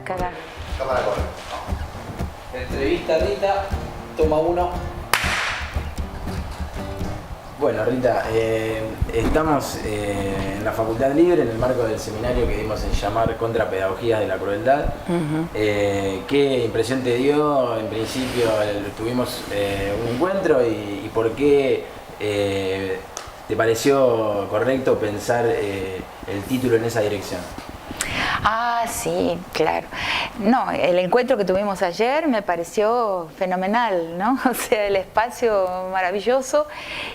Cagar. Cámara corre. Entrevista Rita, toma 1. Bueno, Rita, estamos en la Facultad Libre en el marco del seminario que dimos en llamar Contrapedagogías de la Crueldad. ¿Qué impresión te dio? En principio tuvimos un encuentro y ¿por qué te pareció correcto pensar el título en esa dirección? Ah, sí, claro. No, el encuentro que tuvimos ayer me pareció fenomenal, ¿no? O sea, el espacio maravilloso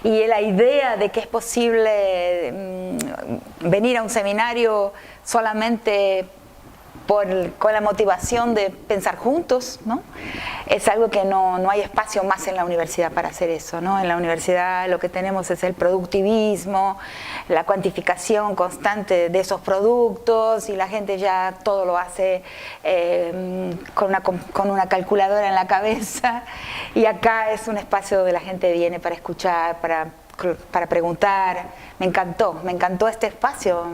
y la idea de que es posible venir a un seminario solamente con la motivación de pensar juntos, ¿no? Es algo que no hay espacio más en la universidad para hacer eso, ¿no? En la universidad lo que tenemos es el productivismo, la cuantificación constante de esos productos y la gente ya todo lo hace con una calculadora en la cabeza, y acá es un espacio donde la gente viene para escuchar, para preguntar. Me encantó este espacio.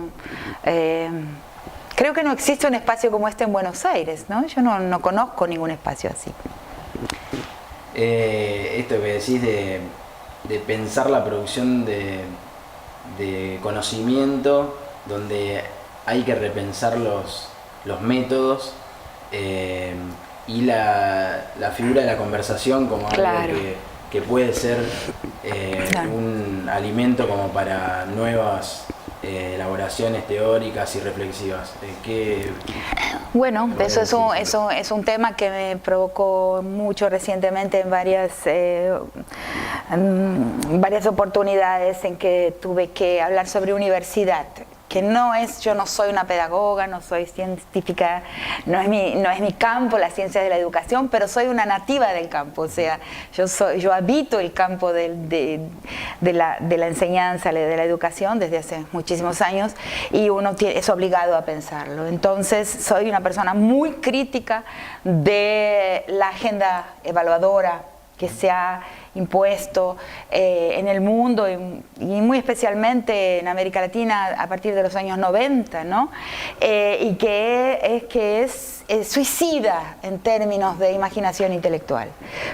Creo que no existe un espacio como este en Buenos Aires, ¿no? Yo no conozco ningún espacio así. Esto que decís de pensar la producción de conocimiento, donde hay que repensar los métodos y la figura de la conversación como Claro. algo que puede ser Claro. un alimento como para nuevas elaboraciones teóricas y reflexivas. Bueno, eso es un tema que me provocó mucho recientemente en varias oportunidades en que tuve que hablar sobre universidad. Que yo no soy una pedagoga, no soy científica, no es mi campo, la ciencia de la educación, pero soy una nativa del campo. O sea, yo habito el campo de la enseñanza, de la educación desde hace muchísimos años, y uno es obligado a pensarlo. Entonces, soy una persona muy crítica de la agenda evaluadora que se ha impuesto en el mundo y muy especialmente en América Latina a partir de los años 90, ¿no? Y que es suicida en términos de imaginación intelectual,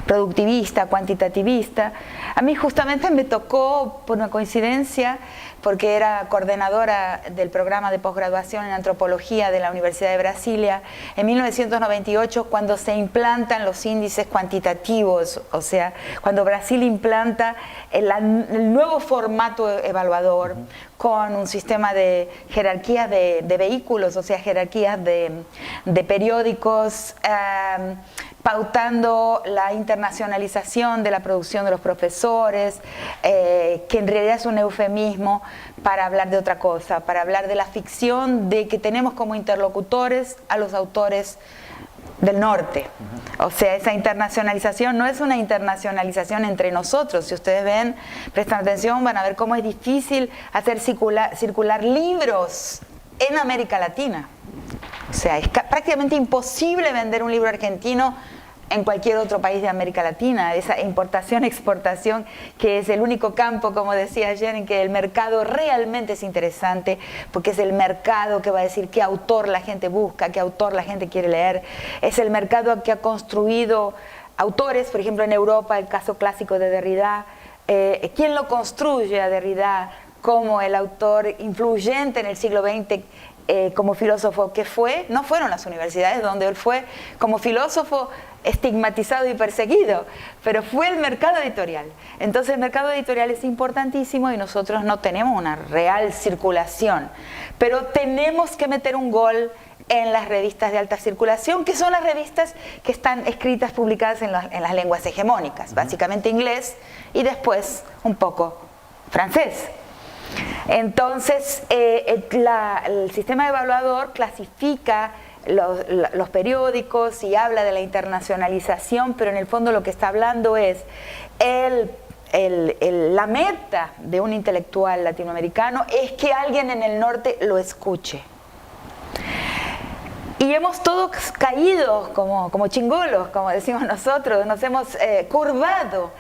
productivista, cuantitativista. A mí justamente me tocó, por una coincidencia, porque era coordinadora del programa de posgraduación en antropología de la Universidad de Brasilia, en 1998, cuando se implantan los índices cuantitativos, o sea, cuando Brasil implanta el nuevo formato evaluador con un sistema de jerarquías de vehículos, o sea, jerarquías de periódicos, pautando la internacionalización de la producción de los profesores, que en realidad es un eufemismo para hablar de otra cosa, para hablar de la ficción de que tenemos como interlocutores a los autores del norte. O sea, esa internacionalización no es una internacionalización entre nosotros. Si ustedes ven, prestan atención, van a ver cómo es difícil hacer circular libros en América Latina. O sea, es prácticamente imposible vender un libro argentino en cualquier otro país de América Latina. Esa importación-exportación, que es el único campo, como decía ayer, en que el mercado realmente es interesante, porque es el mercado que va a decir qué autor la gente busca, qué autor la gente quiere leer. Es el mercado que ha construido autores, por ejemplo en Europa, el caso clásico de Derrida. ¿Quién lo construye a Derrida como el autor influyente en el siglo XX? Como filósofo que fue, no fueron las universidades donde él fue como filósofo estigmatizado y perseguido, pero fue el mercado editorial. Entonces el mercado editorial es importantísimo y nosotros no tenemos una real circulación, pero tenemos que meter un gol en las revistas de alta circulación, que son las revistas que están escritas, publicadas en las lenguas hegemónicas, básicamente inglés y después un poco francés. Entonces, el sistema evaluador clasifica los periódicos y habla de la internacionalización, pero en el fondo lo que está hablando es la meta de un intelectual latinoamericano es que alguien en el norte lo escuche. Y hemos todos caído como chingolos, como decimos nosotros, nos hemos curvado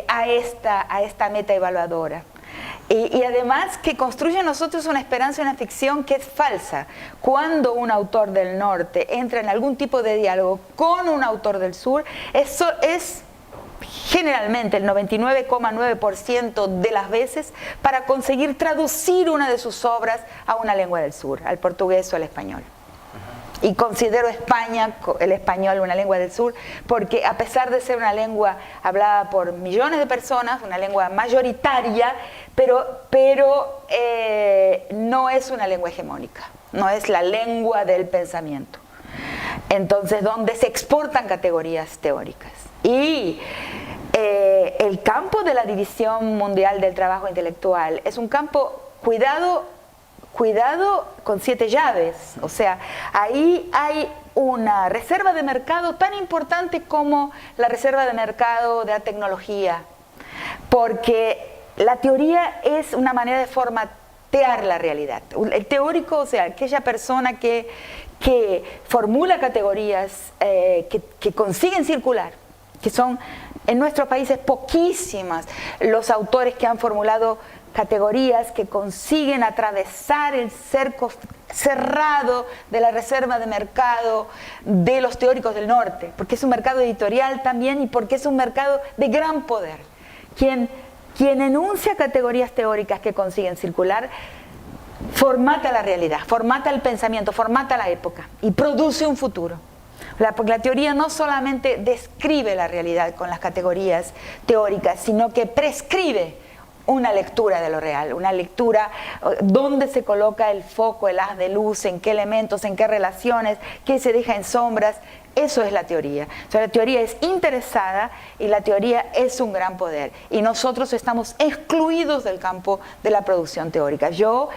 a esta meta evaluadora. Y además que construye en nosotros una esperanza y una ficción que es falsa. Cuando un autor del norte entra en algún tipo de diálogo con un autor del sur, eso es generalmente el 99,9% de las veces para conseguir traducir una de sus obras a una lengua del sur, al portugués o al español. Y considero España, el español, una lengua del sur, porque a pesar de ser una lengua hablada por millones de personas, una lengua mayoritaria, pero no es una lengua hegemónica, no es la lengua del pensamiento. Entonces, donde se exportan categorías teóricas. Y el campo de la división mundial del trabajo intelectual es un campo, cuidado con 7 llaves, o sea, ahí hay una reserva de mercado tan importante como la reserva de mercado de la tecnología, porque la teoría es una manera de formatear la realidad. El teórico, o sea, aquella persona que formula categorías que consiguen circular, que son en nuestros países poquísimas los autores que han formulado categorías que consiguen atravesar el cerco cerrado de la reserva de mercado de los teóricos del norte, porque es un mercado editorial también y porque es un mercado de gran poder. Quien enuncia categorías teóricas que consiguen circular, formata la realidad, formata el pensamiento, formata la época y produce un futuro. Porque la teoría no solamente describe la realidad con las categorías teóricas, sino que prescribe una lectura de lo real, una lectura donde se coloca el foco, el haz de luz, en qué elementos, en qué relaciones, qué se deja en sombras. Eso es la teoría. O sea, la teoría es interesada y la teoría es un gran poder. Y nosotros estamos excluidos del campo de la producción teórica. Yo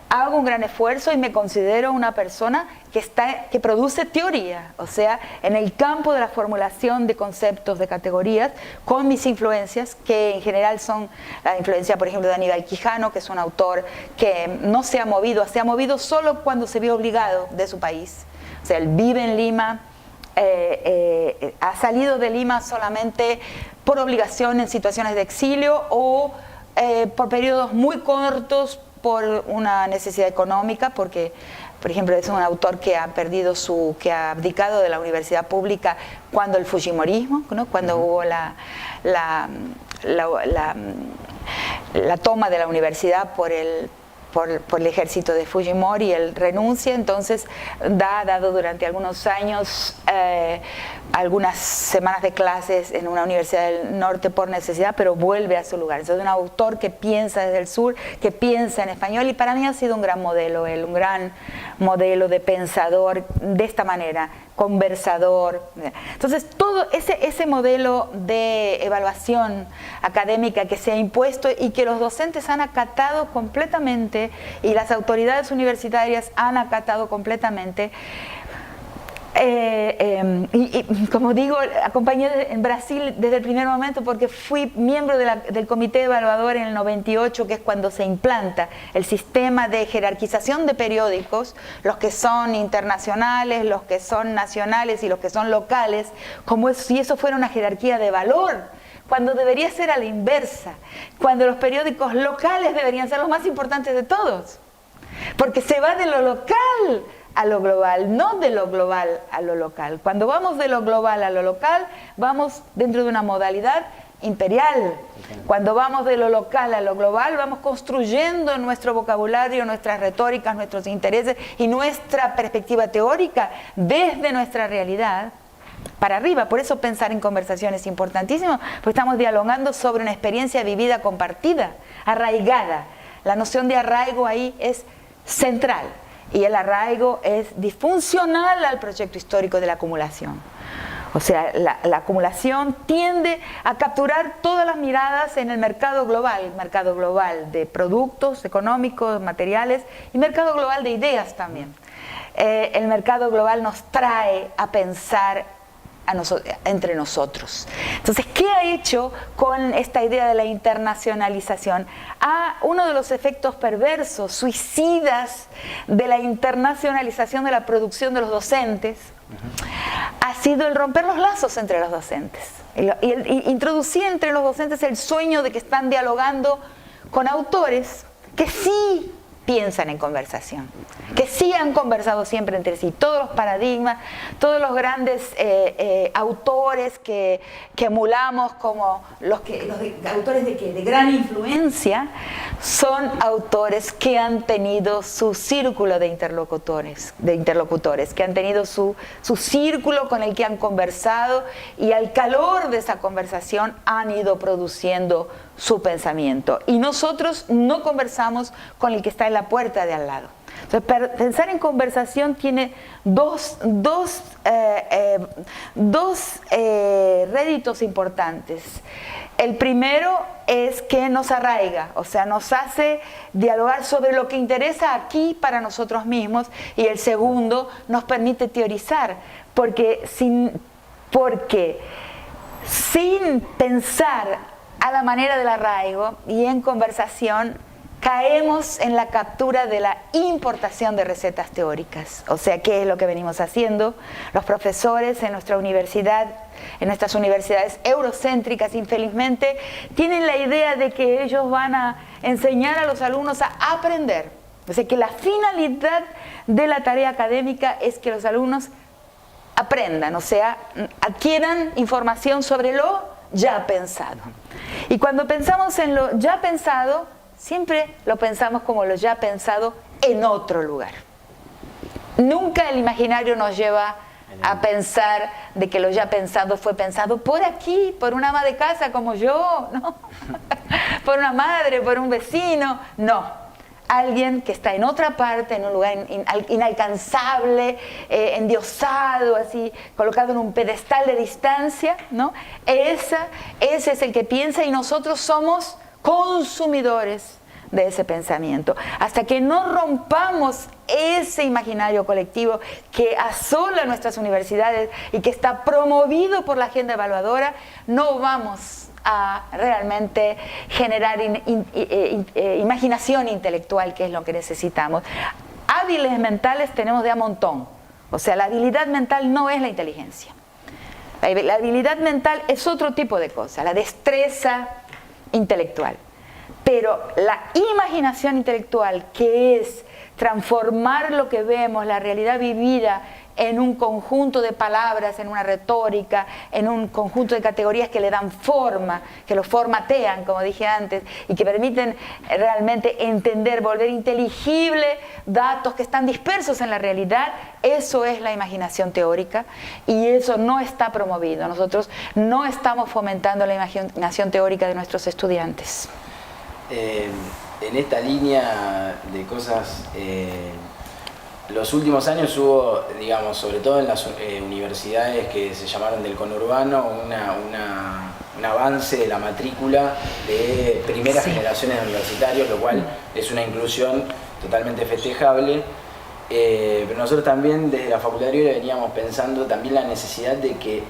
hago un gran esfuerzo y me considero una persona que produce teoría, o sea, en el campo de la formulación de conceptos, de categorías, con mis influencias, que en general son la influencia, por ejemplo, de Aníbal Quijano, que es un autor que no se ha movido solo cuando se vio obligado de su país. O sea, él vive en Lima, ha salido de Lima solamente por obligación en situaciones de exilio o por periodos muy cortos, por una necesidad económica, porque, por ejemplo, es un autor que ha abdicado de la universidad pública cuando el fujimorismo, ¿no? Cuando hubo la toma de la universidad por el ejército de Fujimori, él renuncia, entonces ha dado durante algunos años algunas semanas de clases en una universidad del norte por necesidad, pero vuelve a su lugar. Entonces, es un autor que piensa desde el sur, que piensa en español, y para mí ha sido un gran modelo, un gran modelo de pensador de esta manera, conversador. Entonces, todo ese modelo de evaluación académica que se ha impuesto y que los docentes han acatado completamente y las autoridades universitarias han acatado completamente. Y como digo, acompañé en Brasil desde el primer momento, porque fui miembro del comité evaluador en el 98, que es cuando se implanta el sistema de jerarquización de periódicos, los que son internacionales, los que son nacionales y los que son locales, como si eso fuera una jerarquía de valor, cuando debería ser a la inversa, cuando los periódicos locales deberían ser los más importantes de todos, porque se va de lo local a lo global, no de lo global a lo local. Cuando vamos de lo global a lo local, vamos dentro de una modalidad imperial. Cuando vamos de lo local a lo global, vamos construyendo nuestro vocabulario, nuestras retóricas, nuestros intereses y nuestra perspectiva teórica desde nuestra realidad para arriba. Por eso pensar en conversación es importantísimo, porque estamos dialogando sobre una experiencia vivida compartida, arraigada. La noción de arraigo ahí es central. Y el arraigo es disfuncional al proyecto histórico de la acumulación. O sea, la acumulación tiende a capturar todas las miradas en el mercado global de productos económicos, materiales, y mercado global de ideas también. El mercado global nos trae a pensar entre nosotros. Entonces, ¿qué ha hecho con esta idea de la internacionalización? Uno de los efectos perversos, suicidas de la internacionalización de la producción de los docentes ha sido el romper los lazos entre los docentes y introducir entre los docentes el sueño de que están dialogando con autores que sí piensan en conversación, que sí han conversado siempre entre sí. Todos los paradigmas, todos los grandes autores que emulamos como autores de gran influencia, son autores que han tenido su círculo de interlocutores, que han tenido su círculo con el que han conversado, y al calor de esa conversación han ido produciendo su pensamiento. Y nosotros no conversamos con el que está en la puerta de al lado. Entonces, pensar en conversación tiene dos réditos importantes. El primero es que nos arraiga, o sea, nos hace dialogar sobre lo que interesa aquí para nosotros mismos, y el segundo nos permite teorizar, porque sin pensar a la manera del arraigo y en conversación, caemos en la captura de la importación de recetas teóricas. O sea, ¿qué es lo que venimos haciendo? Los profesores en nuestra universidad, en nuestras universidades eurocéntricas, infelizmente, tienen la idea de que ellos van a enseñar a los alumnos a aprender. O sea, que la finalidad de la tarea académica es que los alumnos aprendan, o sea, adquieran información sobre lo ya pensado. Y cuando pensamos en lo ya pensado, siempre lo pensamos como lo ya pensado en otro lugar. Nunca el imaginario nos lleva a pensar de que lo ya pensado fue pensado por aquí, por una ama de casa como yo, ¿no? Por una madre, por un vecino. No. Alguien que está en otra parte, en un lugar inalcanzable, endiosado, así, colocado en un pedestal de distancia, ¿no? Ese es el que piensa, y nosotros somos consumidores de ese pensamiento. Hasta que no rompamos ese imaginario colectivo que asola nuestras universidades y que está promovido por la agenda evaluadora, no vamos a realmente generar imaginación intelectual, que es lo que necesitamos. Hábiles mentales tenemos de a montón. O sea, la habilidad mental no es la inteligencia. La habilidad mental es otro tipo de cosa, la destreza intelectual. Pero la imaginación intelectual, que es transformar lo que vemos, la realidad vivida, en un conjunto de palabras, en una retórica, en un conjunto de categorías que le dan forma, que lo formatean, como dije antes, y que permiten realmente entender, volver inteligible datos que están dispersos en la realidad. Eso es la imaginación teórica, y eso no está promovido. Nosotros no estamos fomentando la imaginación teórica de nuestros estudiantes. En esta línea de cosas, los últimos años hubo, digamos, sobre todo en las universidades que se llamaron del conurbano, un avance de la matrícula de primeras generaciones de universitarios, lo cual es una inclusión totalmente festejable. Pero nosotros también desde la Facultad de Libre veníamos pensando también la necesidad de que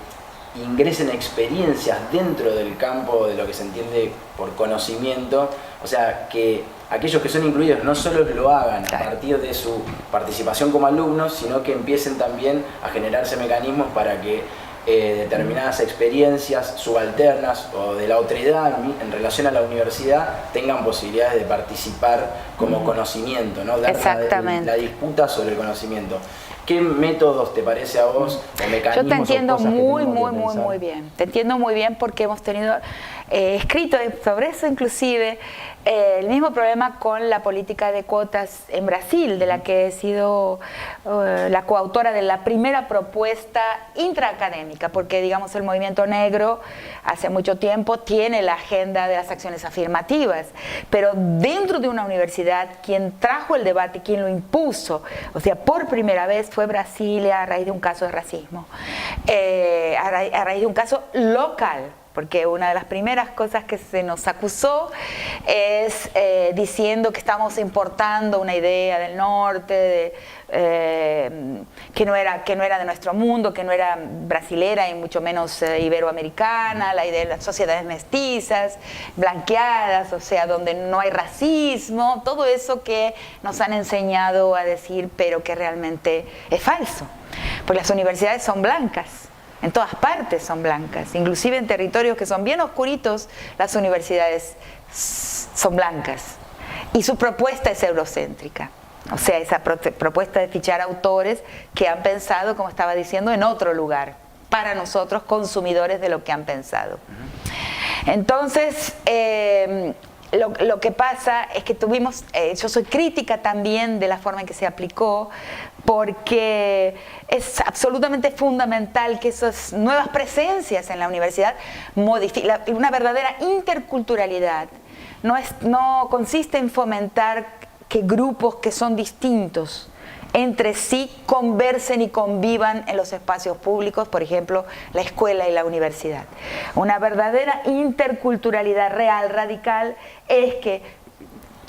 ingresen experiencias dentro del campo de lo que se entiende por conocimiento, o sea, que aquellos que son incluidos no solo lo hagan a partir de su participación como alumnos, sino que empiecen también a generarse mecanismos para que determinadas experiencias subalternas o de la otredad en relación a la universidad tengan posibilidades de participar como conocimiento, ¿no? Exactamente. La disputa sobre el conocimiento. ¿Qué métodos te parece a vos o mecanismos? Yo te entiendo o cosas muy bien. Te entiendo muy bien, porque hemos tenido escrito sobre eso inclusive el mismo problema con la política de cuotas en Brasil, de la que he sido la coautora de la primera propuesta intraacadémica, porque digamos el movimiento negro hace mucho tiempo tiene la agenda de las acciones afirmativas, pero dentro de una universidad quien trajo el debate, quien lo impuso, o sea, por primera vez fue Brasilia a raíz de un caso de racismo, a raíz de un caso local. Porque una de las primeras cosas que se nos acusó es diciendo que estamos importando una idea del norte, que no era de nuestro mundo, que no era brasilera y mucho menos iberoamericana, la idea de las sociedades mestizas, blanqueadas, o sea, donde no hay racismo, todo eso que nos han enseñado a decir, pero que realmente es falso, porque las universidades son blancas. En todas partes son blancas, inclusive en territorios que son bien oscuritos, las universidades son blancas y su propuesta es eurocéntrica. O sea, esa propuesta de fichar autores que han pensado, como estaba diciendo, en otro lugar, para nosotros, consumidores de lo que han pensado. Entonces, lo que pasa es que tuvimos, yo soy crítica también de la forma en que se aplicó, porque es absolutamente fundamental que esas nuevas presencias en la universidad modifiquen una verdadera interculturalidad. No consiste en fomentar que grupos que son distintos entre sí conversen y convivan en los espacios públicos, por ejemplo, la escuela y la universidad. Una verdadera interculturalidad real, radical, es que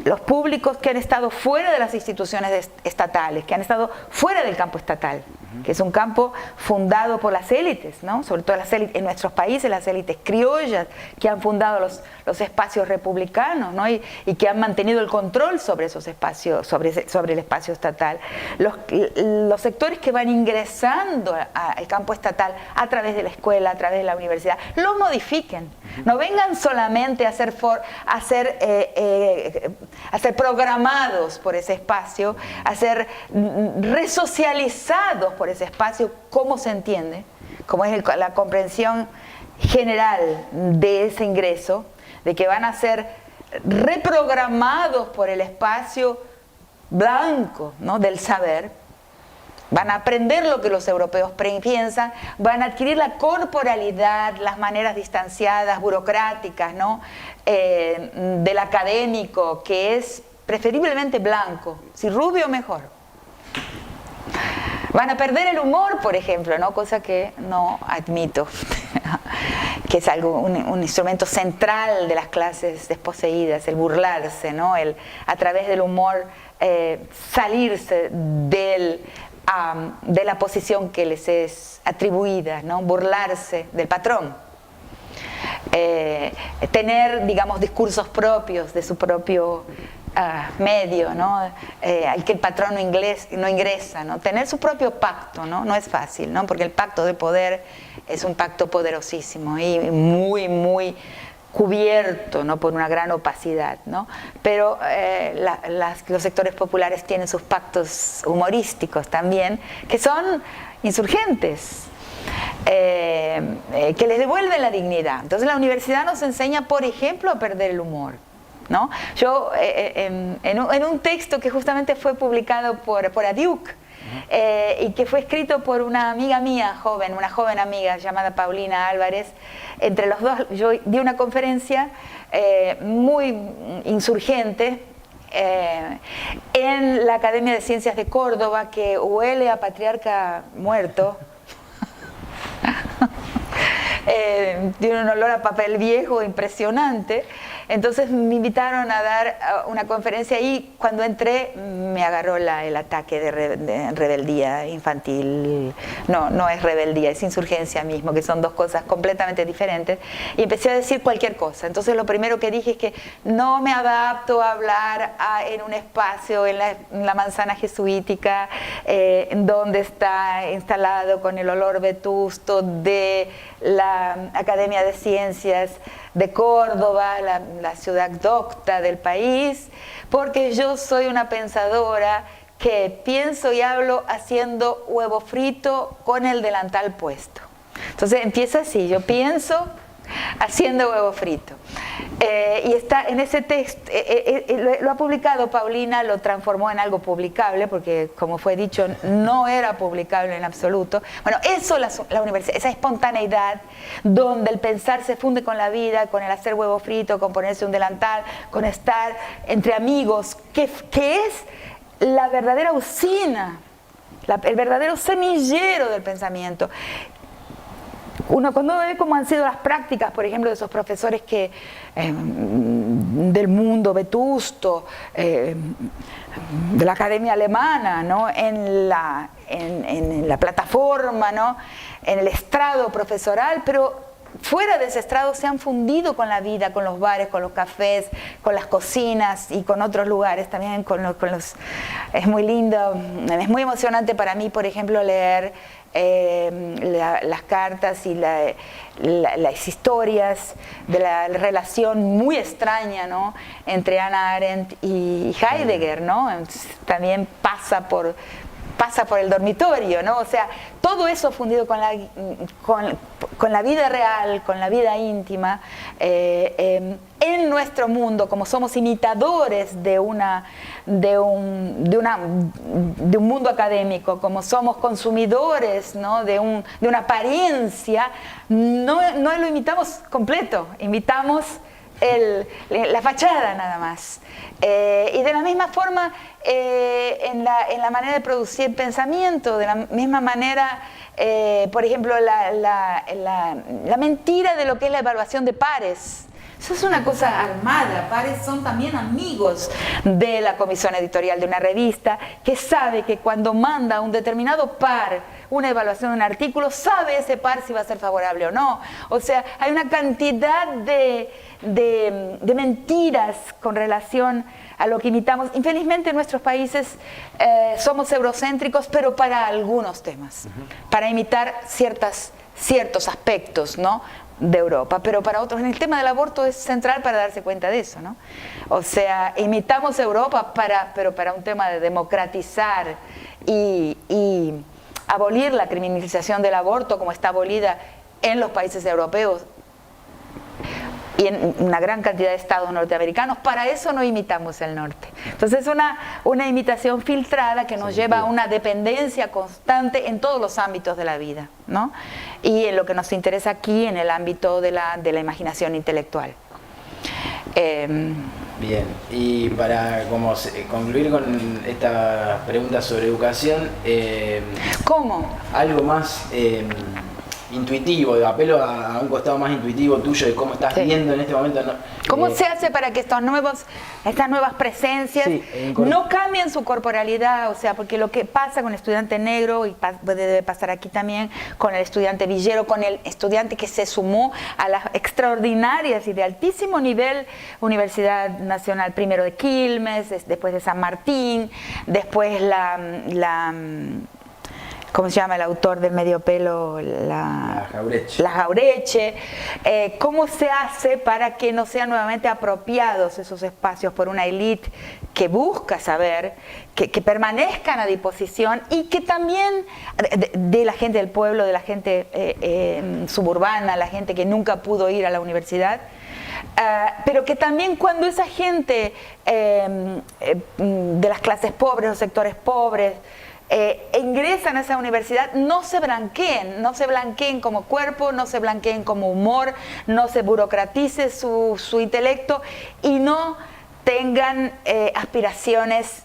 los públicos que han estado fuera de las instituciones estatales, que han estado fuera del campo estatal, que es un campo fundado por las élites, ¿no? Sobre todo las élites, en nuestros países, las élites criollas que han fundado los espacios republicanos, ¿no? y que han mantenido el control sobre esos espacios, sobre el espacio estatal. Los sectores que van ingresando al campo estatal a través de la escuela, a través de la universidad, lo modifiquen. No vengan solamente a ser programados por ese espacio, a ser resocializados por ese espacio, como se entiende, como es la comprensión general de ese ingreso, de que van a ser reprogramados por el espacio blanco, ¿no?, del saber. Van a aprender lo que los europeos piensan, van a adquirir la corporalidad, las maneras distanciadas, burocráticas, ¿no?, del académico, que es preferiblemente blanco, si rubio mejor. Van a perder el humor, por ejemplo, ¿no?, cosa que no admito, que es un instrumento central de las clases desposeídas, el burlarse, ¿no?, a través del humor salirse de la posición que les es atribuida, ¿no?, burlarse del patrón, tener, digamos, discursos propios de su propio medio, ¿no?, al que el patrón no ingresa, ¿no?, tener su propio pacto, ¿no?, no es fácil, ¿no?, porque el pacto de poder es un pacto poderosísimo y muy, muy cubierto, ¿no?, por una gran opacidad, ¿no? Pero los sectores populares tienen sus pactos humorísticos también, que son insurgentes, que les devuelven la dignidad. Entonces la universidad nos enseña, por ejemplo, a perder el humor, ¿no? Yo, en un texto que justamente fue publicado por Adiuk, y que fue escrito por una amiga mía joven, una joven amiga llamada Paulina Álvarez. Entre los dos yo di una conferencia muy insurgente en la Academia de Ciencias de Córdoba, que huele a patriarca muerto. Tiene un olor a papel viejo impresionante. Entonces me invitaron a dar una conferencia y cuando entré me agarró el ataque de rebeldía infantil. No es rebeldía, es insurgencia mismo, que son dos cosas completamente diferentes. Y empecé a decir cualquier cosa. Entonces lo primero que dije es que no me adapto a hablar en un espacio en la manzana jesuítica, donde está instalado con el olor vetusto de la Academia de Ciencias de Córdoba, la ciudad docta del país, porque yo soy una pensadora que pienso y hablo haciendo huevo frito con el delantal puesto. Entonces empieza así, yo pienso haciendo huevo frito. Y está en ese texto, lo ha publicado Paulina, lo transformó en algo publicable, porque como fue dicho, no era publicable en absoluto. Bueno, eso la universidad, esa espontaneidad donde el pensar se funde con la vida, con el hacer huevo frito, con ponerse un delantal, con estar entre amigos, que es la verdadera usina, el verdadero semillero del pensamiento. Uno cuando ve cómo han sido las prácticas, por ejemplo, de esos profesores que del mundo vetusto, de la academia alemana, ¿no?, en la plataforma, ¿no?, en el estrado profesoral, pero fuera de ese estrado se han fundido con la vida, con los bares, con los cafés, con las cocinas y con otros lugares también, es muy lindo, es muy emocionante para mí, por ejemplo, leer las cartas y las historias de la relación muy extraña, ¿no?, entre Hannah Arendt y Heidegger, ¿no? También pasa por el dormitorio, ¿no? O sea, todo eso fundido con la vida real, con la vida íntima, en nuestro mundo, como somos imitadores de un mundo académico, como somos consumidores, ¿no?, de una apariencia, no lo imitamos completo, imitamos la fachada nada más. Y de la misma forma, en la manera de producir pensamiento, de la misma manera, por ejemplo, la mentira de lo que es la evaluación de pares. Eso es una cosa armada. Pares son también amigos de la comisión editorial de una revista, que sabe que cuando manda un determinado par una evaluación de un artículo, sabe ese par si va a ser favorable o no. O sea, hay una cantidad de mentiras con relación a lo que imitamos. Infelizmente en nuestros países somos eurocéntricos, pero para algunos temas, para imitar ciertos aspectos, ¿no?, de Europa, pero para otros, en el tema del aborto es central para darse cuenta de eso, ¿no? O sea, imitamos Europa pero para un tema de democratizar y abolir la criminalización del aborto como está abolida en los países europeos y en una gran cantidad de estados norteamericanos. Para eso no imitamos el norte. Entonces es una imitación filtrada que nos lleva a una dependencia constante en todos los ámbitos de la vida, ¿no? Y en lo que nos interesa aquí, en el ámbito de la imaginación intelectual. Bien, y para concluir con estas preguntas sobre educación, ¿cómo? Algo más intuitivo, apelo a un costado más intuitivo tuyo de cómo estás viendo en este momento. ¿Cómo se hace para que estas nuevas presencias no cambien su corporalidad? O sea, porque lo que pasa con el estudiante negro, y debe pasar aquí también, con el estudiante villero, con el estudiante que se sumó a las extraordinarias y de altísimo nivel Universidad Nacional, primero de Quilmes, después de San Martín, después ¿cómo se llama el autor del medio pelo? La Jauretche. ¿Cómo se hace para que no sean nuevamente apropiados esos espacios por una élite que busca saber, que permanezcan a disposición y que también de la gente del pueblo, de la gente suburbana, la gente que nunca pudo ir a la universidad? Pero que también cuando esa gente de las clases pobres, los sectores pobres, ingresan a esa universidad, no se blanqueen como cuerpo, no se blanqueen como humor, no se burocratice su intelecto y no tengan aspiraciones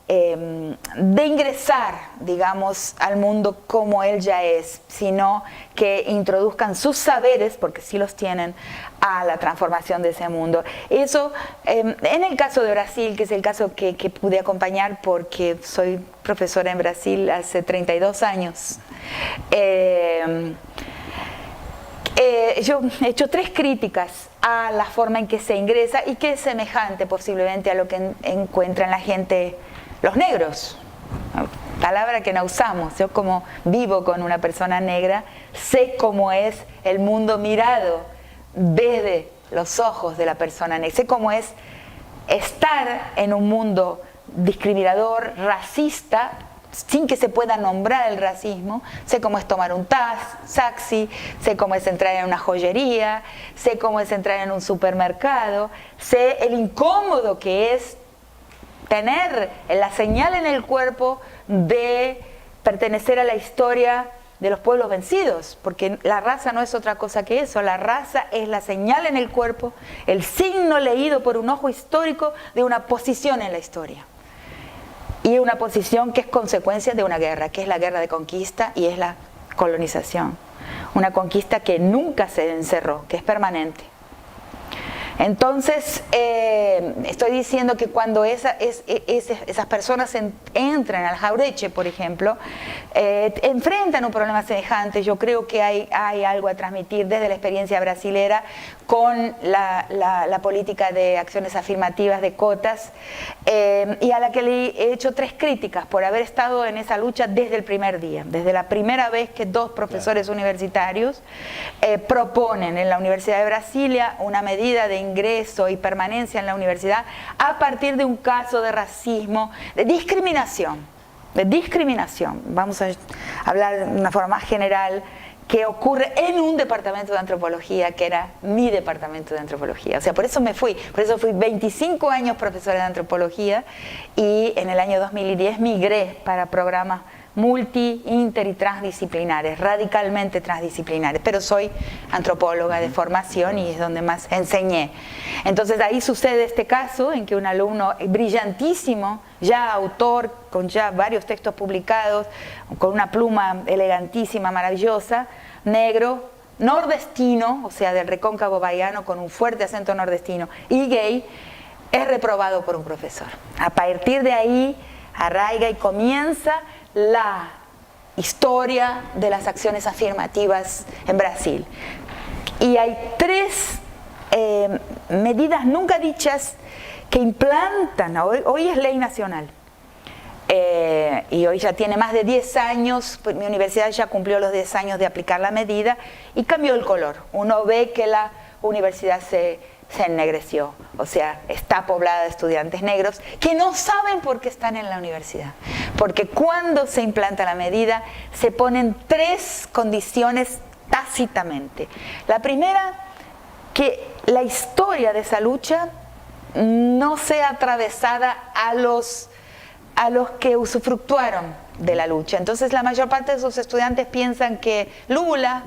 de ingresar, digamos, al mundo como él ya es, sino que introduzcan sus saberes, porque sí los tienen, a la transformación de ese mundo. Eso, en el caso de Brasil, que es el caso que pude acompañar porque soy profesora en Brasil hace 32 años, yo he hecho 3 críticas a la forma en que se ingresa y que es semejante posiblemente a lo que encuentran la gente, los negros, palabra que no usamos. Yo, como vivo con una persona negra, sé cómo es el mundo mirado desde los ojos de la persona negra, sé cómo es estar en un mundo discriminador, racista, sin que se pueda nombrar el racismo. Sé cómo es tomar un taxi, sé cómo es entrar en una joyería, sé cómo es entrar en un supermercado, sé el incómodo que es tener la señal en el cuerpo de pertenecer a la historia de los pueblos vencidos, porque la raza no es otra cosa que eso. La raza es la señal en el cuerpo, el signo leído por un ojo histórico de una posición en la historia, y una posición que es consecuencia de una guerra, que es la guerra de conquista y es la colonización, una conquista que nunca se encerró, que es permanente. Entonces, estoy diciendo que cuando esas personas entran al Jauretche, por ejemplo, enfrentan un problema semejante. Yo creo que hay algo a transmitir desde la experiencia brasilera con la política de acciones afirmativas de cotas, y a la que le he hecho 3 críticas por haber estado en esa lucha desde el primer día, desde la primera vez que 2 profesores universitarios proponen en la Universidad de Brasilia una medida de ingreso y permanencia en la universidad a partir de un caso de racismo, de discriminación, vamos a hablar de una forma más general, que ocurre en un departamento de antropología que era mi departamento de antropología. O sea, por eso fui 25 años profesora de antropología y en el año 2010 migré para programas multi, inter y transdisciplinares, radicalmente transdisciplinares, pero soy antropóloga de formación y es donde más enseñé. Entonces ahí sucede este caso en que un alumno brillantísimo, ya autor, con ya varios textos publicados, con una pluma elegantísima, maravillosa, negro, nordestino, o sea, del recóncavo bahiano con un fuerte acento nordestino, y gay, es reprobado por un profesor. A partir de ahí arraiga y comienza la historia de las acciones afirmativas en Brasil. Y hay 3 medidas nunca dichas que implantan, hoy es ley nacional, y hoy ya tiene más de 10 años, pues mi universidad ya cumplió los 10 años de aplicar la medida y cambió el color. Uno ve que la universidad se ennegreció, o sea, está poblada de estudiantes negros que no saben por qué están en la universidad, porque cuando se implanta la medida se ponen 3 condiciones tácitamente. La primera, que la historia de esa lucha no sea atravesada a los que usufructuaron de la lucha. Entonces la mayor parte de sus estudiantes piensan que Lula,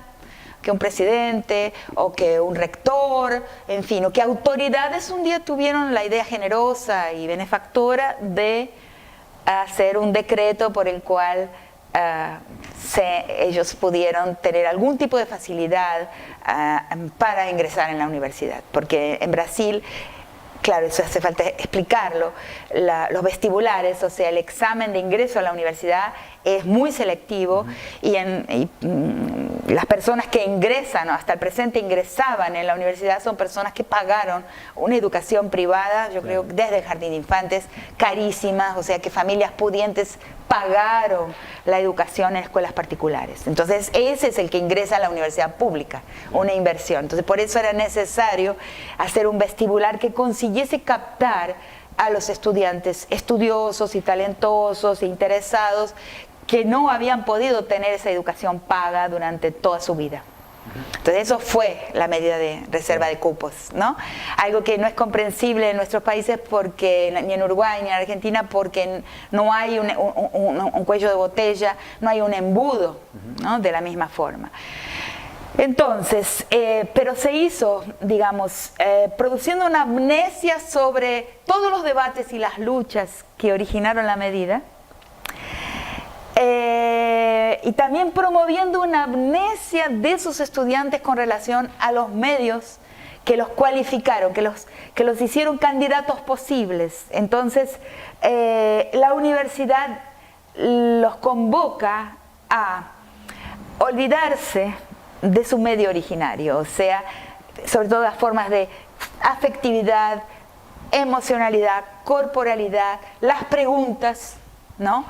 que un presidente o que un rector, en fin, o que autoridades un día tuvieron la idea generosa y benefactora de hacer un decreto por el cual ellos pudieron tener algún tipo de facilidad para ingresar en la universidad. Porque en Brasil, claro, eso hace falta explicarlo, los vestibulares, o sea, el examen de ingreso a la universidad es muy selectivo y las personas que ingresan, o hasta el presente ingresaban en la universidad, son personas que pagaron una educación privada, yo creo desde el jardín de infantes, carísimas, o sea que familias pudientes pagaron la educación en escuelas particulares. Entonces ese es el que ingresa a la universidad pública, una inversión. Entonces por eso era necesario hacer un vestibular que consiguiese captar a los estudiantes estudiosos y talentosos e interesados que no habían podido tener esa educación paga durante toda su vida. Entonces eso fue la medida de reserva de cupos, ¿no? Algo que no es comprensible en nuestros países, porque ni en Uruguay ni en Argentina, porque no hay un cuello de botella, no hay un embudo, ¿no? De la misma forma. Entonces, pero se hizo, digamos, produciendo una amnesia sobre todos los debates y las luchas que originaron la medida, y también promoviendo una amnesia de sus estudiantes con relación a los medios que los cualificaron, que los hicieron candidatos posibles. Entonces, la universidad los convoca a olvidarse de su medio originario, o sea, sobre todo las formas de afectividad, emocionalidad, corporalidad, las preguntas, ¿no?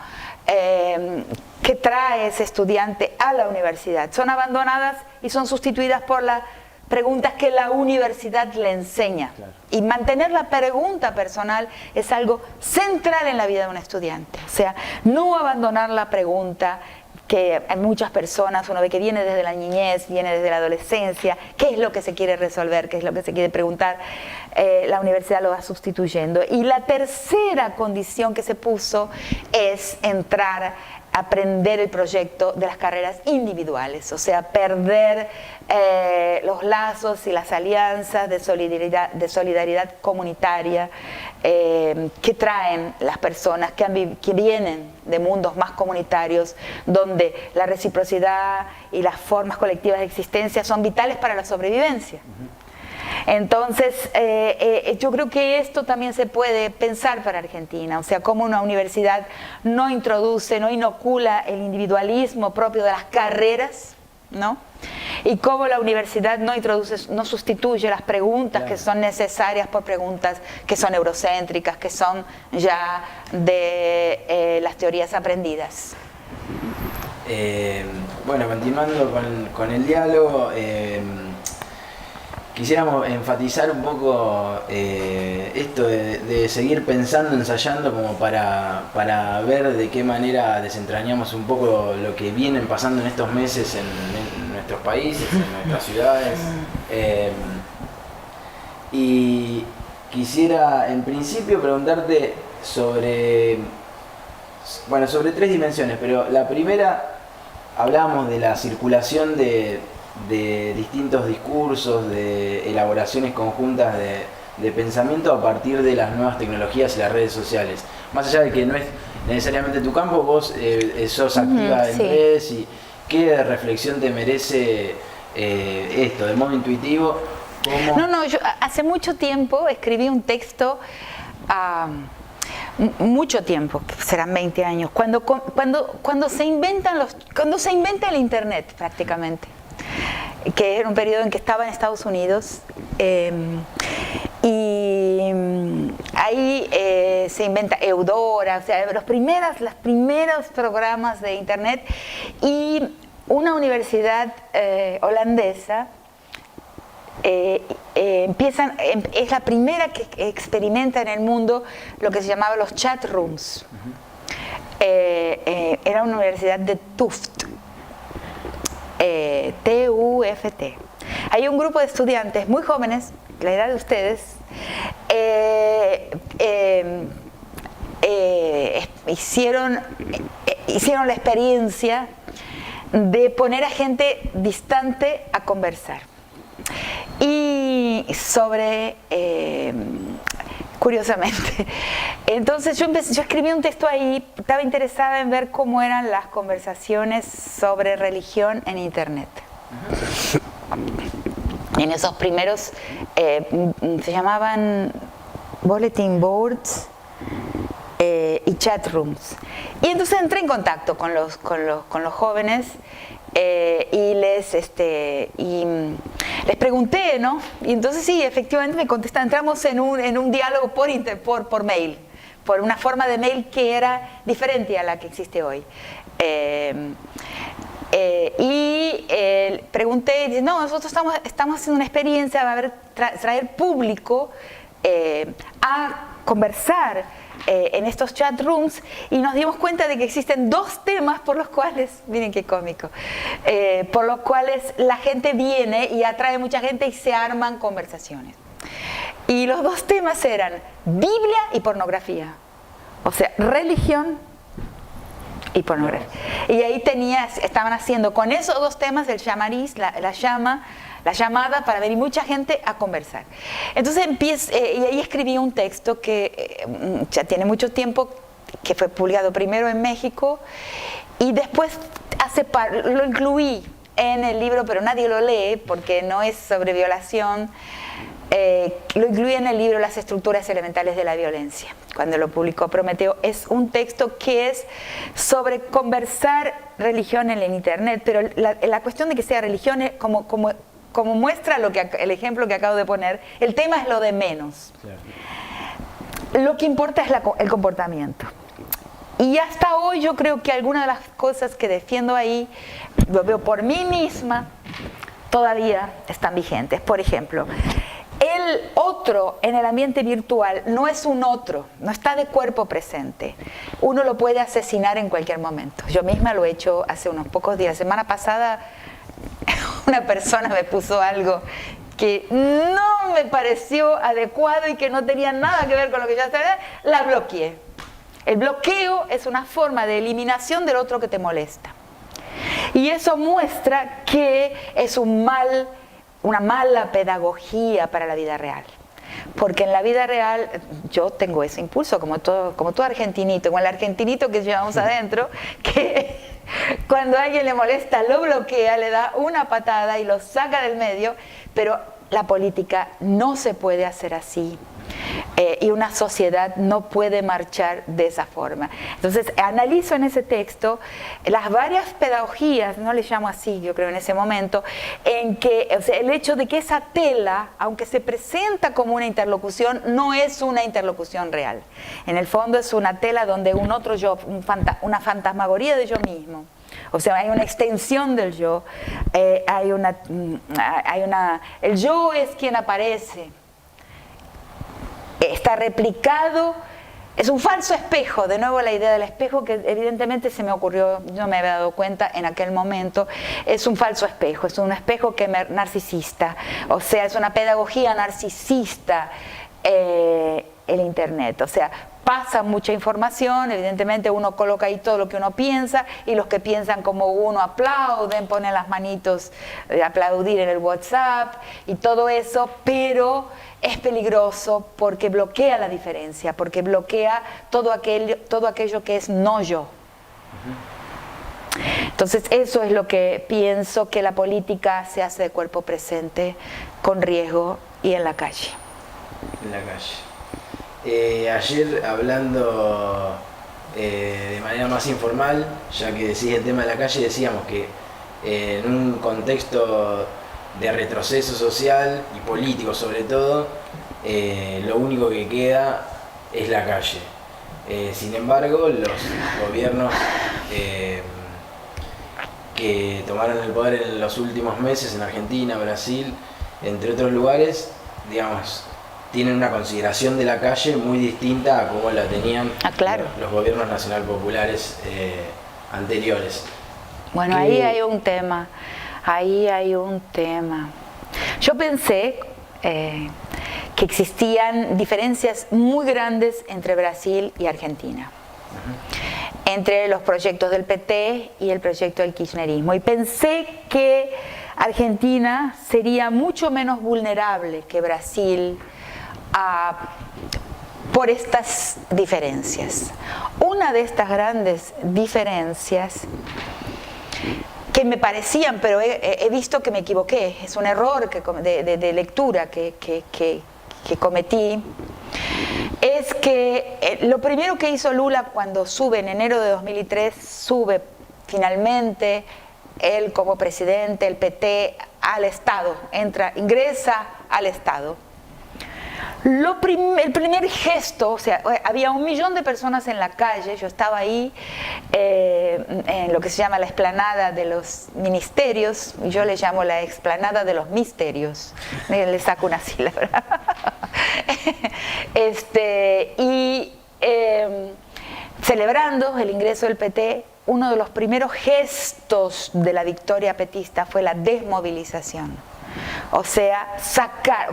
Que trae ese estudiante a la universidad. Son abandonadas y son sustituidas por las preguntas que la universidad le enseña. Claro. Y mantener la pregunta personal es algo central en la vida de un estudiante. O sea, no abandonar la pregunta, que hay muchas personas, uno ve que viene desde la niñez, viene desde la adolescencia, qué es lo que se quiere resolver, qué es lo que se quiere preguntar, la universidad lo va sustituyendo. Y la tercera condición que se puso es entrar a aprender el proyecto de las carreras individuales, o sea, perder los lazos y las alianzas de solidaridad comunitaria que traen las personas que vienen de mundos más comunitarios, donde la reciprocidad y las formas colectivas de existencia son vitales para la sobrevivencia. Entonces, yo creo que esto también se puede pensar para Argentina, o sea, cómo una universidad no introduce, no inocula el individualismo propio de las carreras, ¿no? y cómo la universidad no sustituye las preguntas Claro. que son necesarias por preguntas que son eurocéntricas, que son ya de las teorías aprendidas. Bueno, continuando con el diálogo, quisiéramos enfatizar un poco esto de seguir pensando, ensayando, como para ver de qué manera desentrañamos un poco lo que vienen pasando en estos meses en nuestros países, en nuestras ciudades. Y quisiera en principio preguntarte sobre 3 dimensiones, pero la primera, hablábamos de la circulación de distintos discursos, de elaboraciones conjuntas de pensamiento a partir de las nuevas tecnologías y las redes sociales. Más allá de que no es necesariamente tu campo, vos sos activa en sí. redes, y ¿qué reflexión te merece esto, de modo intuitivo? ¿Cómo? No, yo hace mucho tiempo escribí un texto, mucho tiempo, serán 20 años, cuando se inventa el internet prácticamente, que era un periodo en que estaba en Estados Unidos, y ahí se inventa Eudora, o sea, los primeros programas de internet, y una universidad holandesa es la primera que experimenta en el mundo lo que se llamaba los chat rooms. Era una universidad de Tuft, T-U-F-T. Hay un grupo de estudiantes muy jóvenes, la edad de ustedes, hicieron la experiencia de poner a gente distante a conversar. Y curiosamente, entonces yo escribí un texto ahí, estaba interesada en ver cómo eran las conversaciones sobre religión en internet. En esos primeros se llamaban bulletin boards y chat rooms. Y entonces entré en contacto con los jóvenes y les pregunté, ¿no? Y entonces sí, efectivamente me contestaron. Entramos en un diálogo por mail, por una forma de mail que era diferente a la que existe hoy. Pregunté, y dice, no, nosotros estamos haciendo una experiencia, va a haber traer público a conversar en estos chat rooms, y nos dimos cuenta de que existen 2 temas por los cuales, miren qué cómico, por los cuales la gente viene y atrae mucha gente y se arman conversaciones. Y los 2 temas eran Biblia y pornografía, o sea, religión y pornografía. Y ahí estaban haciendo con esos 2 temas el llamariz, la llamada para venir mucha gente a conversar. Entonces y ahí escribí un texto que ya tiene mucho tiempo, que fue publicado primero en México y después lo incluí en el libro, pero nadie lo lee porque no es sobre violación. Lo incluí en el libro Las estructuras elementales de la violencia, cuando lo publicó Prometeo. Es un texto que es sobre conversar religión en el internet, pero la cuestión de que sea religión es como muestra el ejemplo que acabo de poner, el tema es lo de menos. Claro. Lo que importa es el comportamiento. Y hasta hoy yo creo que algunas de las cosas que defiendo ahí, lo veo por mí misma, todavía están vigentes. Por ejemplo, el otro en el ambiente virtual no es un otro, no está de cuerpo presente. Uno lo puede asesinar en cualquier momento. Yo misma lo he hecho hace unos pocos días. La semana pasada una persona me puso algo que no me pareció adecuado y que no tenía nada que ver con lo que yo sabía, la bloqueé. El bloqueo es una forma de eliminación del otro que te molesta. Y eso muestra que es una mala pedagogía para la vida real. Porque en la vida real yo tengo ese impulso, como todo argentinito, como el argentinito que llevamos adentro, que cuando a alguien le molesta lo bloquea, le da una patada y lo saca del medio, pero la política no se puede hacer así. y una sociedad no puede marchar de esa forma. Entonces, analizo en ese texto las varias pedagogías, no le llamo así, yo creo en ese momento, en que, o sea, el hecho de que esa tela, aunque se presenta como una interlocución, no es una interlocución real. En el fondo es una tela donde un otro yo, una fantasmagoría de yo mismo. O sea, hay una extensión del yo, el yo es quien aparece. Está replicado, es un falso espejo, de nuevo la idea del espejo que evidentemente se me ocurrió, yo me había dado cuenta en aquel momento, es un falso espejo, es un espejo narcisista, o sea, es una pedagogía narcisista el internet, o sea, pasa mucha información, evidentemente uno coloca ahí todo lo que uno piensa y los que piensan como uno aplauden, ponen las manitos de aplaudir en el WhatsApp y todo eso, pero es peligroso porque bloquea la diferencia, porque bloquea todo aquello que es no yo. Entonces eso es lo que pienso que la política se hace de cuerpo presente, con riesgo y en la calle. En la calle. Ayer hablando de manera más informal, ya que decís el tema de la calle, decíamos que en un contexto de retroceso social y político sobre todo, lo único que queda es la calle. Sin embargo, los gobiernos que tomaron el poder en los últimos meses en Argentina, Brasil, entre otros lugares, digamos, tienen una consideración de la calle muy distinta a como la tenían los gobiernos nacional populares anteriores. Bueno, ahí hay un tema, Yo pensé que existían diferencias muy grandes entre Brasil y Argentina, entre los proyectos del PT y el proyecto del kirchnerismo, y pensé que Argentina sería mucho menos vulnerable que Brasil por estas diferencias. Una de estas grandes diferencias que me parecían, pero he visto que me equivoqué, es un error de lectura que cometí, es que lo primero que hizo Lula cuando sube en enero de 2003, sube finalmente él como presidente, el PT, al Estado, ingresa al Estado. El primer gesto, o sea, había 1 millón de personas en la calle, yo estaba ahí en lo que se llama la explanada de los ministerios, y yo le llamo la explanada de los misterios, le saco una sílaba. Celebrando el ingreso del PT, uno de los primeros gestos de la victoria petista fue la desmovilización. O sea,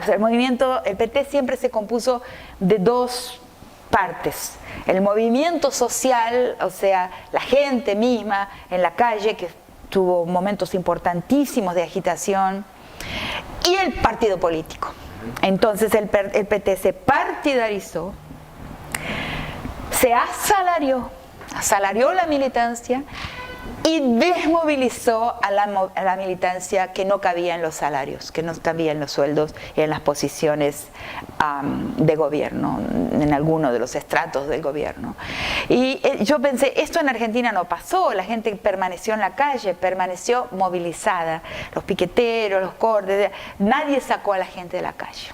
el movimiento, el PT siempre se compuso de dos partes. El movimiento social, o sea, la gente misma en la calle, que tuvo momentos importantísimos de agitación, y el partido político. Entonces el PT se partidarizó, se asalarió la militancia y desmovilizó a la militancia que no cabía en los salarios, que no cabía en los sueldos y en las posiciones de gobierno, en alguno de los estratos del gobierno. Y yo pensé, esto en Argentina no pasó, la gente permaneció en la calle, permaneció movilizada, los piqueteros, los cortes, nadie sacó a la gente de la calle.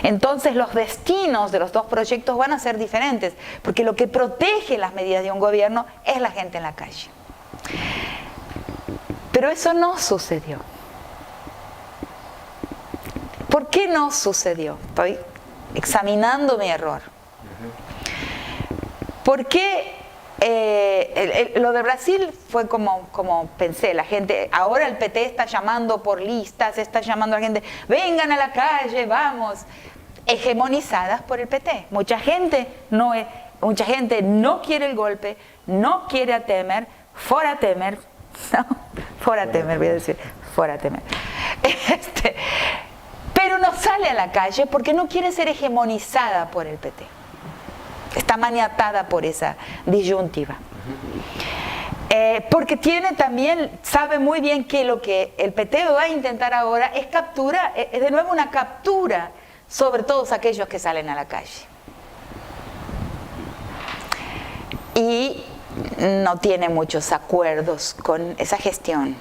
Entonces los destinos de los dos proyectos van a ser diferentes, porque lo que protege las medidas de un gobierno es la gente en la calle. Pero eso no sucedió. ¿Por qué no sucedió? Estoy examinando mi error. ¿Por qué lo de Brasil fue como pensé? La gente, ahora el PT está llamando por listas, está llamando a la gente, vengan a la calle, vamos, hegemonizadas por el PT. Mucha gente no quiere el golpe, no quiere a Temer, fora Temer, no, fora Temer, voy a decir, fora Temer. Pero no sale a la calle porque no quiere ser hegemonizada por el PT. Está maniatada por esa disyuntiva. Porque sabe muy bien que lo que el PT va a intentar ahora es de nuevo una captura sobre todos aquellos que salen a la calle. Y no tiene muchos acuerdos con esa gestión.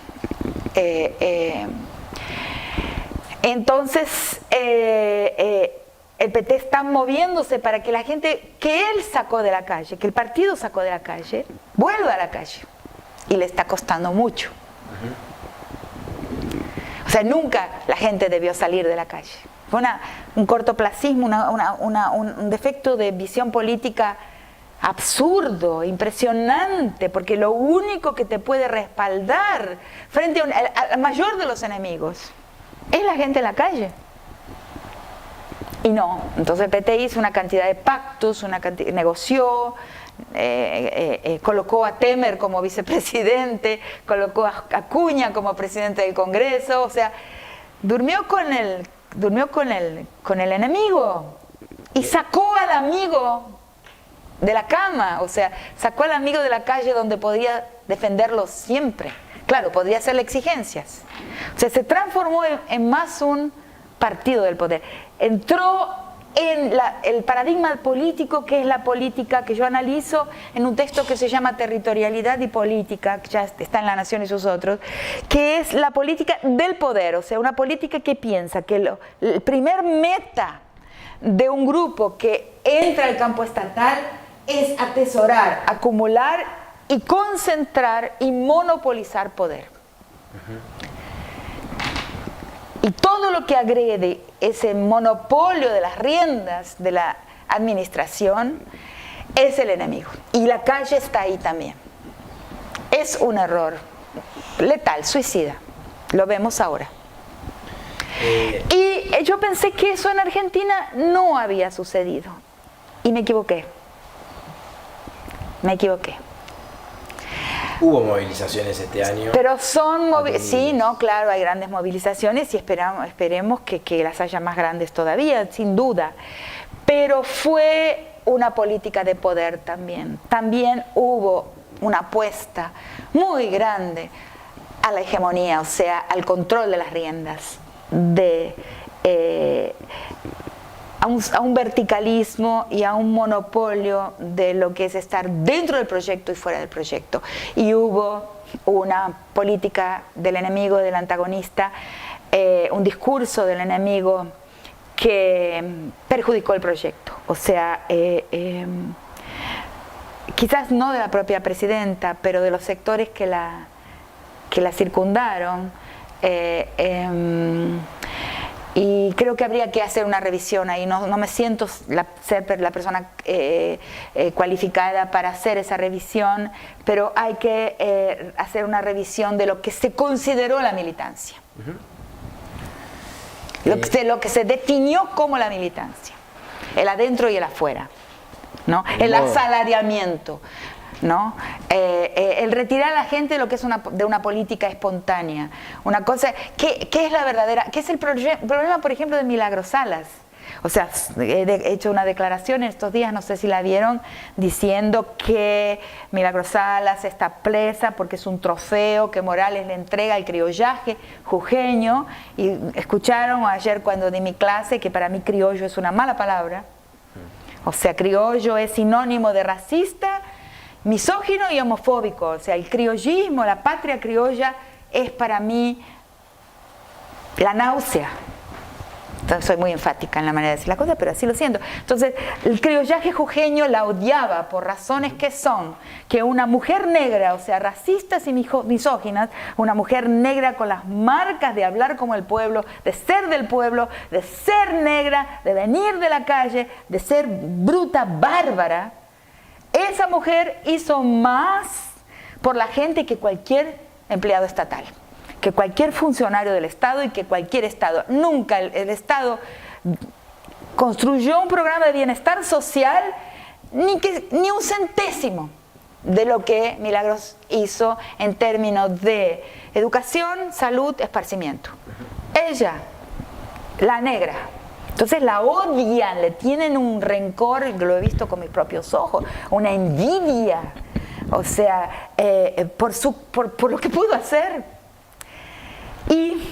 Entonces, el PT está moviéndose para que la gente que él sacó de la calle, que el partido sacó de la calle, vuelva a la calle. Y le está costando mucho. O sea, nunca la gente debió salir de la calle. Fue un cortoplacismo, un defecto de visión política absurdo, impresionante, porque lo único que te puede respaldar frente al mayor de los enemigos es la gente en la calle. Y no, entonces el PT hizo una cantidad de pactos, negoció, colocó a Temer como vicepresidente, colocó a Acuña como presidente del Congreso, o sea, durmió con el enemigo y sacó al amigo de la cama, o sea, sacó al amigo de la calle donde podía defenderlo siempre. Claro, podría hacerle exigencias. O sea, se transformó en más un partido del poder. Entró en el paradigma político, que es la política que yo analizo en un texto que se llama Territorialidad y Política, que ya está en La Nación y sus otros, que es la política del poder, o sea, una política que piensa que el primer meta de un grupo que entra al campo estatal es atesorar, acumular y concentrar y monopolizar poder. Y todo lo que agrede ese monopolio de las riendas de la administración es el enemigo. Y la calle está ahí también. Es un error letal, suicida. Lo vemos ahora. Y yo pensé que eso en Argentina no había sucedido. Y me equivoqué. Me equivoqué. Hubo movilizaciones este año. Pero son sí, no, claro, hay grandes movilizaciones y esperemos que las haya más grandes todavía, sin duda. Pero fue una política de poder también. También hubo una apuesta muy grande a la hegemonía, o sea, al control de las riendas, a un verticalismo y a un monopolio de lo que es estar dentro del proyecto y fuera del proyecto. Y hubo una política del enemigo, del antagonista, un discurso del enemigo que perjudicó el proyecto. O sea, quizás no de la propia presidenta, pero de los sectores que la circundaron. Y creo que habría que hacer una revisión ahí. No me siento ser la persona cualificada para hacer esa revisión, pero hay que hacer una revisión de lo que se consideró la militancia. Lo que se definió como la militancia. El adentro y el afuera, ¿no? El asalariamiento, ¿no? El retirar a la gente de lo que es de una política espontánea, una cosa que es la verdadera, que es el problema, por ejemplo, de Milagros Salas. O sea, he hecho una declaración en estos días, no sé si la vieron, diciendo que Milagros Salas está presa porque es un trofeo que Morales le entrega al criollaje jujeño. Y escucharon ayer cuando di mi clase que para mí criollo es una mala palabra. O sea, criollo es sinónimo de racista, misógino y homofóbico. O sea, el criollismo, la patria criolla es para mí la náusea. Entonces, soy muy enfática en la manera de decir la cosa, pero así lo siento. Entonces, el criollaje jujeño la odiaba por razones que son que una mujer negra, o sea, racistas y misóginas, una mujer negra con las marcas de hablar como el pueblo, de ser del pueblo, de ser negra, de venir de la calle, de ser bruta, bárbara. Esa mujer hizo más por la gente que cualquier empleado estatal, que cualquier funcionario del Estado y que cualquier Estado. Nunca el Estado construyó un programa de bienestar social ni un centésimo de lo que Milagros hizo en términos de educación, salud, esparcimiento. Ella, la negra. Entonces la odian, le tienen un rencor, lo he visto con mis propios ojos, una envidia, o sea, por lo que pudo hacer. Y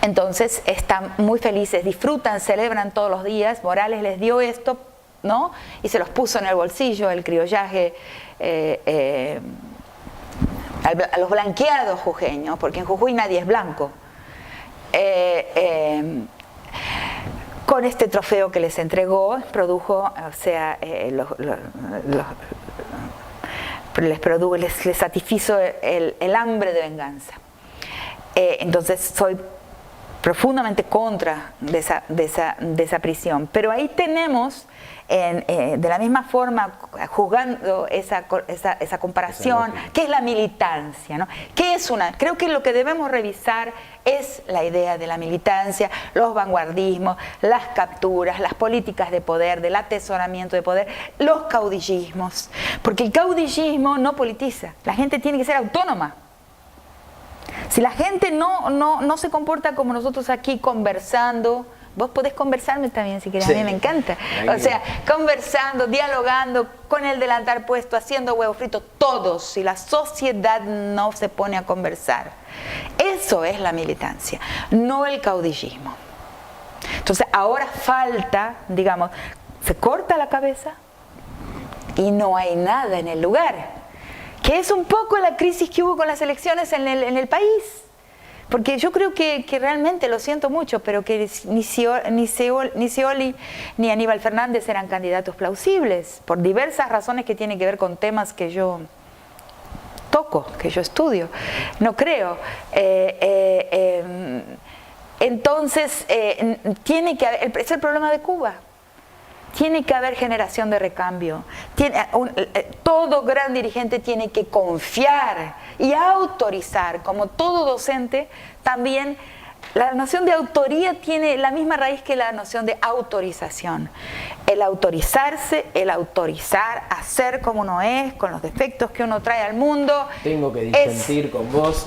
Entonces están muy felices, disfrutan, celebran todos los días. Morales les dio esto, ¿no? Y se los puso en el bolsillo, el criollaje a los blanqueados jujeños, porque en Jujuy nadie es blanco. Con este trofeo que les entregó, produjo, o sea, les satisfizo el hambre de venganza. Entonces soy profundamente contra de esa prisión. Pero ahí tenemos, de la misma forma, juzgando esa comparación, ¿qué es la militancia, ¿no? ¿Qué es creo que lo que debemos revisar es la idea de la militancia, los vanguardismos, las capturas, las políticas de poder, del atesoramiento de poder, los caudillismos. Porque el caudillismo no politiza, la gente tiene que ser autónoma. Si la gente no se comporta como nosotros aquí conversando, vos podés conversarme también si querés, sí. A mí me encanta. O sea, conversando, dialogando, con el delantal puesto, haciendo huevo frito, todos, si la sociedad no se pone a conversar. Eso es la militancia, no el caudillismo. Entonces, ahora falta, digamos, se corta la cabeza y no hay nada en el lugar. Que es un poco la crisis que hubo con las elecciones en el país. Porque yo creo que realmente, lo siento mucho, pero que ni Scioli ni Aníbal Fernández eran candidatos plausibles, por diversas razones que tienen que ver con temas que yo toco, que yo estudio. No creo. Entonces, tiene que haber, es el problema de Cuba. Tiene que haber generación de recambio. Todo gran dirigente tiene que confiar y autorizar, como todo docente, también la noción de autoría tiene la misma raíz que la noción de autorización. El autorizarse, el autorizar, hacer como uno es, con los defectos que uno trae al mundo. Tengo que disentir con vos,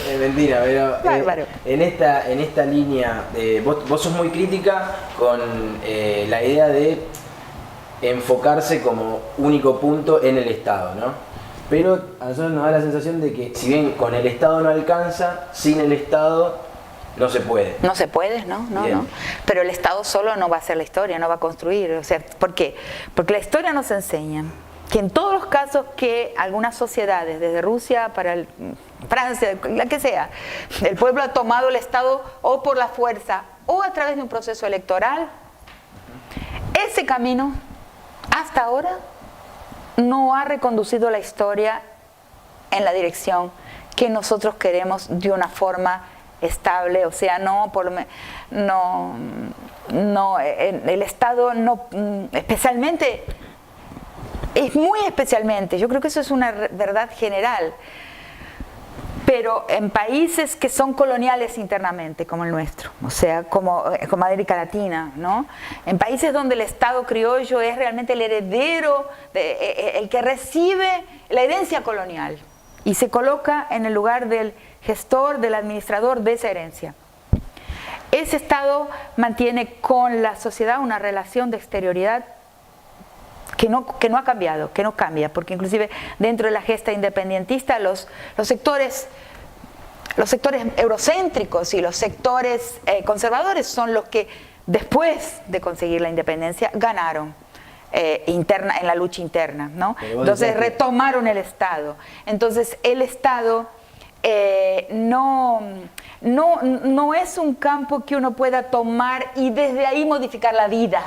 es mentira, pero en esta línea, vos sos muy crítica con la idea de enfocarse como único punto en el Estado, ¿no? Pero a nosotros nos da la sensación de que si bien con el Estado no alcanza, sin el Estado no se puede. No se puede, no. Pero el Estado solo no va a hacer la historia, no va a construir. O sea, ¿por qué? Porque la historia nos enseña que en todos los casos que algunas sociedades, desde Rusia para Francia, la que sea, el pueblo ha tomado el Estado o por la fuerza o a través de un proceso electoral, ese camino hasta ahora no ha reconducido la historia en la dirección que nosotros queremos de una forma estable. O sea, el Estado no, especialmente, es muy especialmente, yo creo que eso es una verdad general, pero en países que son coloniales internamente, como el nuestro, o sea, como América Latina, ¿no? En países donde el Estado criollo es realmente el heredero, el que recibe la herencia colonial y se coloca en el lugar del gestor, del administrador de esa herencia. Ese Estado mantiene con la sociedad una relación de exterioridad que no ha cambiado, que no cambia, porque inclusive dentro de la gesta independentista los sectores eurocéntricos y los sectores conservadores son los que después de conseguir la independencia ganaron en la lucha interna, ¿no? Entonces retomaron el Estado. Entonces el Estado no es un campo que uno pueda tomar y desde ahí modificar la vida.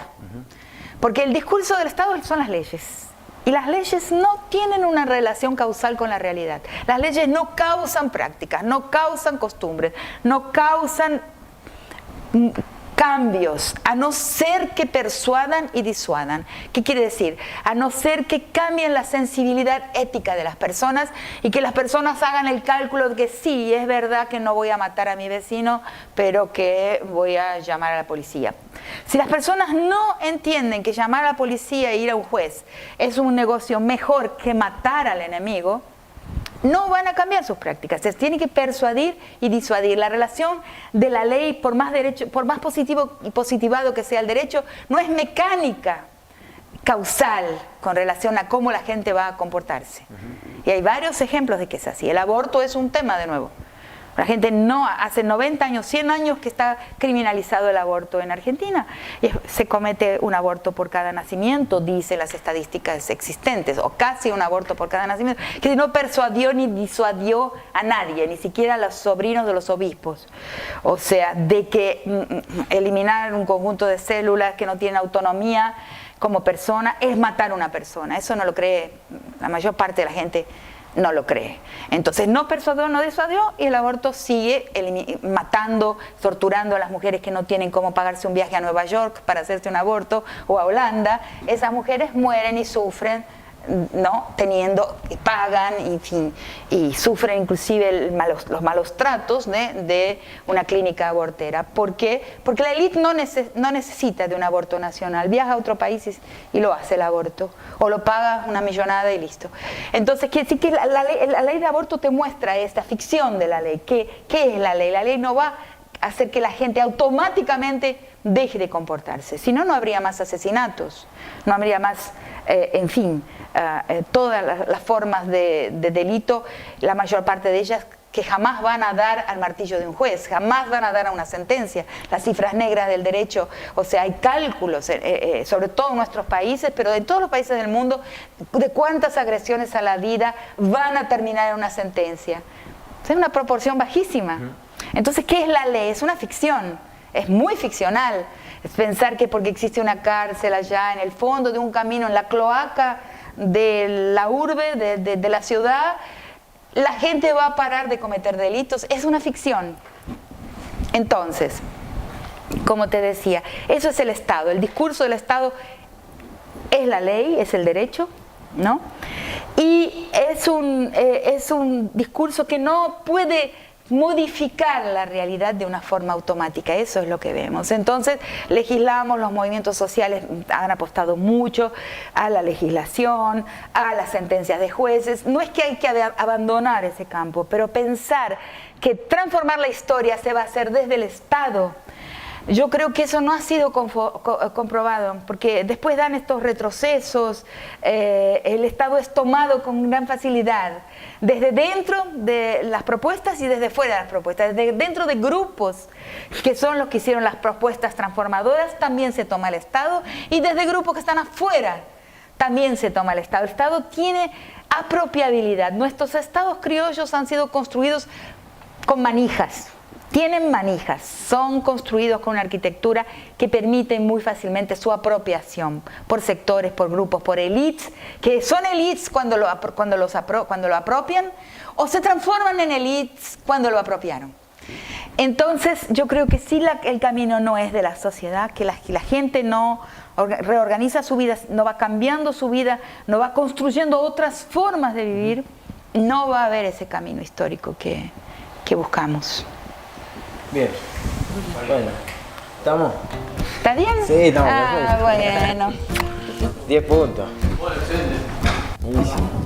Porque el discurso del Estado son las leyes. Y las leyes no tienen una relación causal con la realidad. Las leyes no causan prácticas, no causan costumbres, no causan cambios, a no ser que persuadan y disuadan. ¿Qué quiere decir? A no ser que cambien la sensibilidad ética de las personas y que las personas hagan el cálculo de que sí, es verdad que no voy a matar a mi vecino, pero que voy a llamar a la policía. Si las personas no entienden que llamar a la policía e ir a un juez es un negocio mejor que matar al enemigo, no van a cambiar sus prácticas. Se tiene que persuadir y disuadir. La relación de la ley, por más positivo y positivado que sea el derecho, no es mecánica, causal, con relación a cómo la gente va a comportarse. Y hay varios ejemplos de que es así. El aborto es un tema, de nuevo. La gente no, hace 90 años, 100 años que está criminalizado el aborto en Argentina. Y se comete un aborto por cada nacimiento, dicen las estadísticas existentes, o casi un aborto por cada nacimiento, que no persuadió ni disuadió a nadie, ni siquiera a los sobrinos de los obispos. O sea, de que eliminar un conjunto de células que no tienen autonomía como persona es matar a una persona. Eso no lo cree la mayor parte de la gente. No lo cree. Entonces no persuadió, no disuadió y el aborto sigue matando, torturando a las mujeres que no tienen cómo pagarse un viaje a Nueva York para hacerse un aborto o a Holanda. Esas mujeres mueren y sufren, ¿no? Teniendo, y pagan, en fin, y sufren inclusive los malos tratos de una clínica abortera. ¿Por qué? Porque la élite no necesita de un aborto nacional, viaja a otro país y lo hace el aborto, o lo paga una millonada y listo. Entonces quiere decir que la ley de aborto te muestra esta ficción de la ley. ¿Qué es la ley? La ley no va a hacer que la gente automáticamente deje de comportarse, si no, no habría más asesinatos, no habría más, en fin, todas las formas de delito, la mayor parte de ellas que jamás van a dar al martillo de un juez, jamás van a dar a una sentencia, las cifras negras del derecho. O sea, hay cálculos, sobre todo en nuestros países, pero en todos los países del mundo, de cuántas agresiones a la vida van a terminar en una sentencia. Es una proporción bajísima. Entonces, ¿qué es la ley? Es una ficción, es muy ficcional. Es pensar que porque existe una cárcel allá en el fondo de un camino, en la cloaca de la urbe, de la ciudad, la gente va a parar de cometer delitos. Es una ficción. Entonces, como te decía, eso es el Estado. El discurso del Estado es la ley, es el derecho, ¿no? Y es un discurso que no puede modificar la realidad de una forma automática. Eso es lo que vemos. Entonces legislamos, los movimientos sociales han apostado mucho a la legislación, a las sentencias de jueces. No es que hay que abandonar ese campo, pero pensar que transformar la historia se va a hacer desde el Estado, yo creo que eso no ha sido comprobado, porque después dan estos retrocesos, el Estado es tomado con gran facilidad, desde dentro de las propuestas y desde fuera de las propuestas, desde dentro de grupos que son los que hicieron las propuestas transformadoras, también se toma el Estado, y desde grupos que están afuera, también se toma el Estado. El Estado tiene apropiabilidad. Nuestros estados criollos han sido construidos con manijas. Tienen manijas, son construidos con una arquitectura que permite muy fácilmente su apropiación por sectores, por grupos, por élites, que son élites cuando lo apropian, o se transforman en élites cuando lo apropiaron. Entonces yo creo que sí, el camino no es de la sociedad, que la gente no reorganiza su vida, no va cambiando su vida, no va construyendo otras formas de vivir, no va a haber ese camino histórico que buscamos. Bien, bueno, ¿estamos? ¿Está bien? Sí, estamos. Ah, bueno. 10 puntos. Bueno, excelente. Buenísimo.